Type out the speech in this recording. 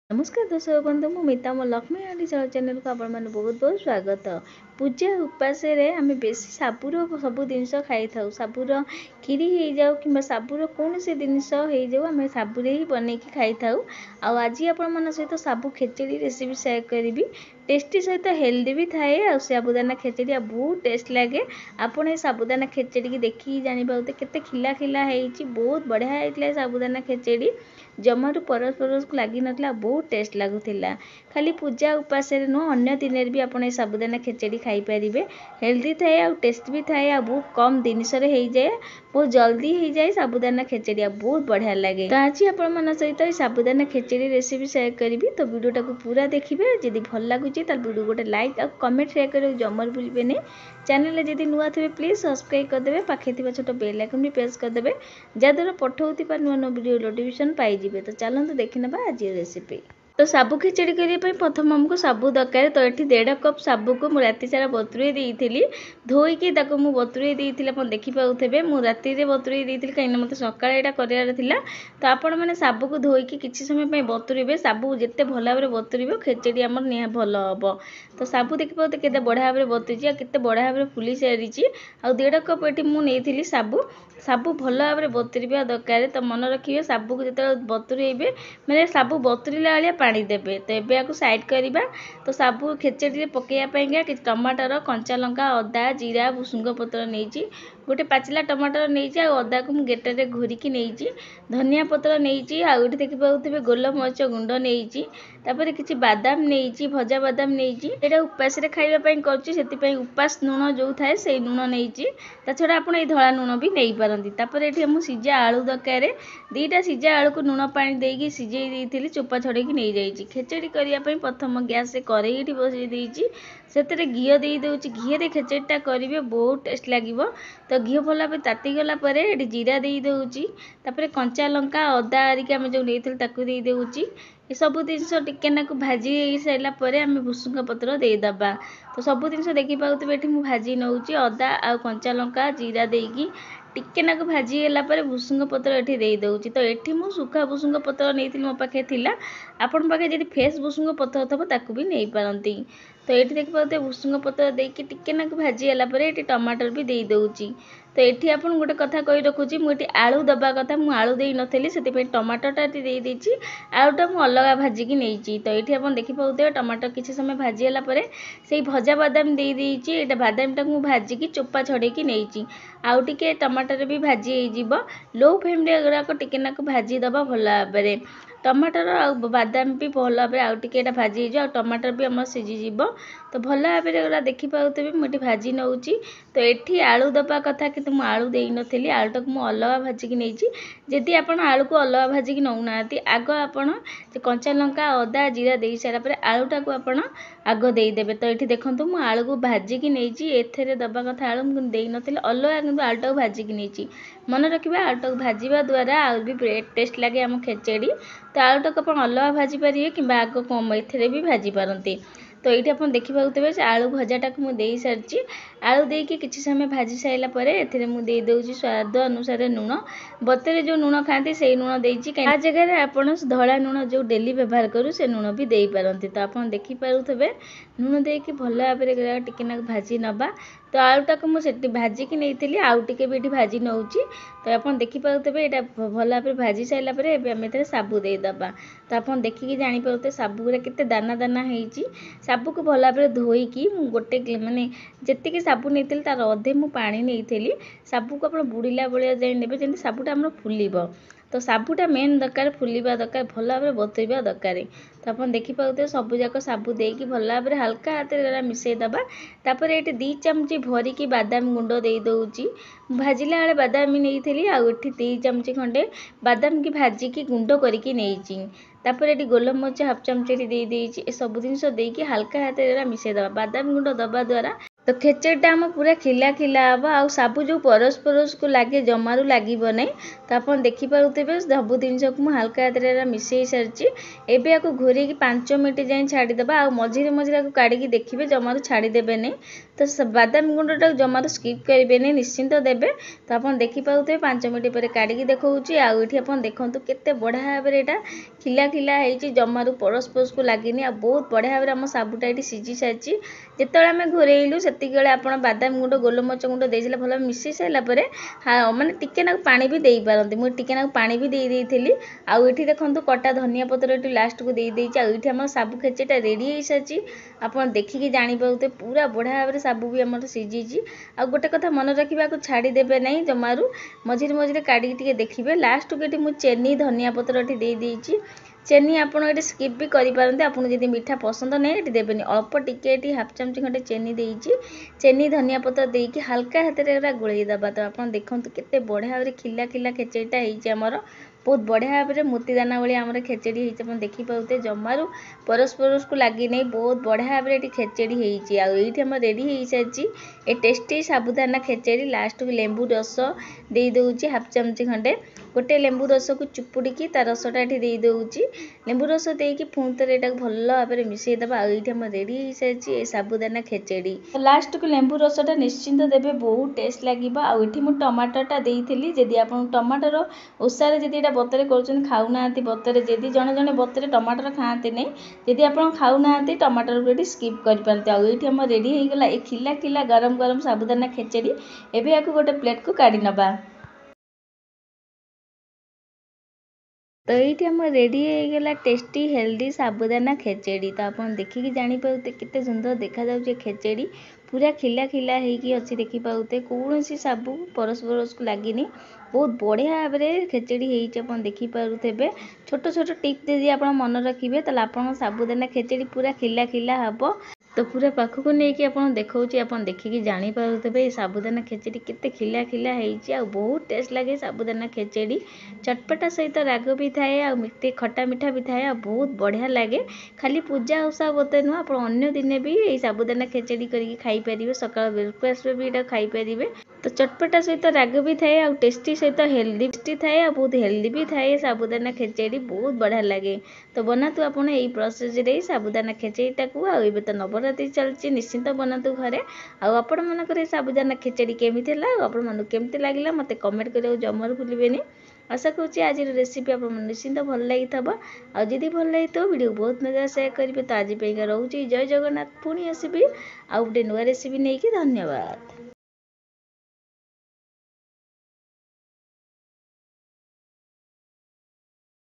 नमस्कार दर्शक बंधु मु मिता मो लक्ष्मी आंटी चैनल को आपण मैंने बहुत बहुत स्वागत। पूजा उपास आम बेसी साबुर सब जिनस खाई था साबुर खीरी हो जाऊ कि साबुर कौन से जिनस हो जाऊ आम साबुरे ही बनई खाई था। आज आपण सहित साबु खेचड़ी रेसिपी सेयार करी टेस्टी सहित हेल्दी भी थाए आ साबुदाना खेचड़ी बहुत टेस्ट लगे। आपड़ ये साबुदाना खेचड़ी की देखिए जापारे केते खिला खिला होती बहुत बढ़िया होता साबुदाना खेचड़ी जमारू परस परस को लगी ना बहुत टेस्ट लगुला। खाली पूजा उपास नुह अन्य दिन भी आपड़ साबुदाना खेचड़ी खाई पारे हेल्दी थाए आ टेस्ट भी थाए आ बहुत कम जिनस हो जाए बहुत जल्दी हो जाए साबुदाना खेचड़ी बहुत बढ़िया लगे। तो आज आपण सहित साबुदाना खेचड़ी रेसिपी सेयार करी तो वीडियोटा को पूरा देखिए जदि भल लगुच वीडियो गोटे लाइक और कमेंट शेयर कर जमर भूलें नहीं। चैनल जदि नुआ थे प्लीज सब्सक्राइब करदे पाखे छोट बेल आइकन भी प्रेस करदे जहाँद्वारा पठाऊा नुआ नुआ वीडियो नोटिफिकेशन पाइबे। तो चलते देखी ना आज रेसिपी। तो साबु खिचड़ी करने प्रथम आमको साबु दरकार। तो ये 1.5 कप साबु को मुझे राति सारा बतुरे देती धोईकी मुझे बतुरे देती आप देखिपे मुझे राति बतुरे देती कहीं मत सका यहाँ करार। तो आपण मैंने साबु को धोईकी किसी समय बतुरे साबु जिते भल भाव में बतुर खेचड़ी आम निहा भल हम। तो साबु देखिए के बढ़िया भाव में बतुरी के बढ़िया भाव में फुली सारी। आ 1.5 कप ये मुझे साबु साबु भल भाव में बतुरवा दरकार। तो मन रखिए साबु को जो बतुरेबे मैंने साबु बतुरला भाया पानी देबे। तो ये आपको साइड करवा। तो साबु खेचड़ी पकईया कि टमाटर कंचा लंका अदा जीरा भुसुंग पत्र नहीं गोटे पाचिला टमाटर नहीं अदा को मुझे गेटर घूरिकी नहीं धनिया पत्र नहीं आउ देखिए गोलमरीच गुंड नहीं किसी बादाम नहीं भजा बादाम नहीं यहाँ उपास खावाई कर उपास लुण जो थाए से लुण नहीं छड़ा आप धला लुण भी नहीं पारती। ये मुझे सीझा आलू दरकार 2टा सीझा आलू को लुण पानी देकी सीझे देती चोपा छड़ेकी नहीं जाइए। खेचड़ी करने प्रथम गैस कड़े बसई से घी दे दूँगी घी खेचड़ीटा करेंगे बहुत टेस्ट लगे। तो घी भल भाव तातीगला जीरा दे दूँगी कंचा लंका अदा आरिक आम जो नहीं दे दूँगी ये सब जिनस टिके भाजी सारापर आम भुसुंग पत्र देदेबा। तो सब जिन देखिए ये भाजी नौची अदा आ कंचा लंका जीरा देकी टिके भाजी गलापर भुसुंग पत्र ये दे दूँगी। तो ये मुझे सुखा भुसुंग पत्र नहीं मो पाखे थिला आपण पाखे जब फ्रेश भुसुंग पत्र थब ताकू भी नहीं पारती। तो ये देखिए भुसुंग पत्र देकी टिके भाजी गलापर ये टमाटर भी दे दूँगी। तो ये आप गोटे कथा कही रखुची मुझे आलू दबा कथा मुझे आलू दे नी से टमाटरटा देती आलूटा मुझे अलग भाजिकी नहीं। तो ये आप देखिए टमाटर किसी समय भाजीगला से भजा बादाम दे देती बादामटा मुझे भाजिकी चोपा छड़ेकी नहीं आउ टे टमाटर भी भाजी हो लो फ्लेम गुड़ाक टिके भाजीदबा भल भाव में टमाटर आ बादाम भी भल भाव में आउ टे भाजी हो टमाटर भी आम सीझीज। तो भल भाव में देखिपे मुझे भाजी नौची। तो ये आलू दबा कथा कि मुझे आलू दे नी आलूटा को मुझे अलग भाजिकी नहीं जदि आप आलू को अलग भाजिकी नौना आग आपण कंचा लंका अदा जीरा दे सारापर आलूटा को आप आग देदेवे। तो ये देखो मुझे आलू को भाजिकी नहीं एथे दबा कथा आलू मुझे दे नी अलग कि आलूटा को भाजिकी नहीं मन रखिए आलूटा को भाजवा द्वारा आलू भी टेस्ट लगे आम खेचड़ी। तो आलूटा को आप अलग भाजी पारे कि आग कम एथे भी भाजी पारती। तो ये आप देखिए आलू भजाटा को मुझे सारी आलू देकी किसी समय भाजी सारापर ए दूँगी स्वाद अनुसार लुण बतरे जो लुण खाती से लुण देती जगह आप धला लुण जो डेली व्यवहार करूँ से लुण भी दे पारती। तो आप देखिपे लुण देकी भल भाव में टिके भाजी नवा। तो आलूटा को मुझे भाजिकी नहीं आउ टे भी ये भाजी नौची। तो आप देखिपे यहाँ भल भाव में भाजी सारापर एम साबु देदेबा। तो आप देखिए जापे साबु गुरा के दाना दाना होती साबु को भल भाव में धोईकी गोटे मानने जी साबु नहीं तार अधे मु पानी नहीं साबु को आप बुड़ीला भाया जाए ने जमी साबुटा आम फुल। तो साबुटा मेन दरकार फुलवा दरकार भल भाव में बतुरवा दरकार। तो आप देखिपे सबूक साबु देकी भल भाव में हल्का हाथ मिसईदेबा। तापर ये 2 चामच भरिकी बादाम गुंड दे दूँगी भाजिला बेले बादाम नहीं आउ 2 चामच खंडे बादाम की भाजिकी गुंड करके नहीं तापर ये गोलमरीच हाफ चामच दे देती सब जिन देकी हल्का हाथ मिसईदेबा बादाम गुंड दबा द्वारा। तो खेचड़ीटा आम पूरा खिला खिला हम आ साबु जो परस परस को लगे जमारू लगे ना। तो आप देखिपे सब जिन को मुझे हल्का हाथ मिसई सारी एवं आपको घोर 5 मिनट जाए छाड़देबा आ मझे मझे काढ़ी देखिए जमारू छाड़देवे नहीं। तो बादाम गुंडटा जमार स्किप करेंगे निश्चिंत देवे। तो आप देखिपे 5 मिनट पर काढ़ी देखा आठ देखो केते बढ़िया भाव में यहाँ खिला खिला होती जमारू परस परस को लगिनी आ बहुत बढ़िया भाव में आम साबुटा ये सीझी सारी। जिते आम घोरेलु से आप बादाम गुंड गोलमरिच गुंड देदेले भल मिसई सारापर हाँ मैंने टिके ना पानी भी दे पारती मुझे टिके ना पानी भी देती आउ ये देखो कटा धनिया पत्र ये लास्ट को देदेजी आठ आम साबु खेचेटा रेडी हो सारी। आप देखिकी जापारे पूरा बढ़िया भाव में साबु भी आम सीझी। आ गोटे कथा मन रखा छाड़देवे ना जमारू मझे मझे काढ़ी टे देखिए लास्ट को मुझे चेनी धनिया पत्र ये देदेजी। चेनी आपड़ ये स्किप भी करेंगे आपको जब मीठा पसंद नहीं ये देवेनि अल्प टिके ये हाफ चामच खंडे चेनी देगी चेनी धनिया पत्र देकी हल्का हाथ में गोलई दबा। तो आप देखो केते बढ़िया भाव में खिला खिला खेचेड़ीटा होमर बहुत बढ़िया भाव में मोतीदाना भाई आम खेचेड़ी होती देखिपे जमारू परस परस को लगी नहीं बहुत बढ़िया भाव में ये खेचेड़ी होती आम रेडी हो सारी। ये टेस्टी साबुदाना खेचेड़ी लास्ट को लेंबू रस दे दूची हाफ चामच खंडे गोटे लेंबू रस को चुपुड़ी तार रसटा ये दे दूची लेंबू रस देकी पुणी थे यहाँ भल भाव में मिसईदे आम रेडी हो सारी साबुदाना खेचेड़ी। लास्ट को लेंबू रसटा निश्चिंत देवे बहुत टेस्ट लगे। आठी मुझे टमाटरटा देती जदि आप टमाटर ओसारे जब यहाँ बतरे कर खाऊना बतरे जदि जड़े जड़े बतरे टमाटर खाते नहीं जदि आप खाऊना टमाटर को स्किप करपारती आठ आम रेडी होगा ये खिला खिला गरम गरम साबुदाना खेचेड़ी। एबे आपको गोटे प्लेट को काढ़ी नबा। तो ये आम रेडी होगा टेस्टी हेल्दी साबुदाना खेचेड़ी। तो आप देखिकी जापारे केते सुंदर देखा जाऊँ खेचेड़ी पूरा खिला खिला होगी अच्छी देखिपे कौन सी साबु परस परस को लगिनी बहुत बढ़िया भाव में खेचेड़ी होती देखिपे। छोट छोट टिप दे आप मन रखिए तो आप साबुदाना खेचेड़ी पूरा खिला खिला हम। तो पूरा पाखक नहीं आप देखा आप देखिकी जापारे साबुदाना खेचेड़ी केते खिला खिला होती बहुत टेस्ट लगे साबुदाना खेचेड़ी चटपटा सहित राग भी थाए आ खटा मिठा भी थाए बहुत बढ़िया लगे। खाली पूजा ओषा बोते नुह आप अन्य दिन भी ये साबुदाना खेचेड़ी करके खाईपर सकाल ब्रेकफास्ट भी यहाँ खाईपर। तो चटपटा सहित राग भी थाए आ टेस्टी सहित हेल्दी थाए आ बहुत हेल्दी भी थाए साबुदाना खेचेड़ी बहुत बढ़िया लगे। तो बनातु आप प्रोसेस साबुदाना खेचेड़ीटा को आए तो नवरात्रि चलती निश्चिंत बनातु घरे आपण मानक साबुदाना खेचेड़ी केमी आपण मन केमती लगे मत कमेंट करिया जमार भूलें। आशा करुँचे आज रेसिपी आप निश्चिंत भल लगी आदि भल लगी तो वीडियो बहुत मजा सेयार करेंगे। तो आज रोचे जय जगन्नाथ पुणी आसबि आउ गोटे नुआ रेसिपी नहीं। धन्यवाद।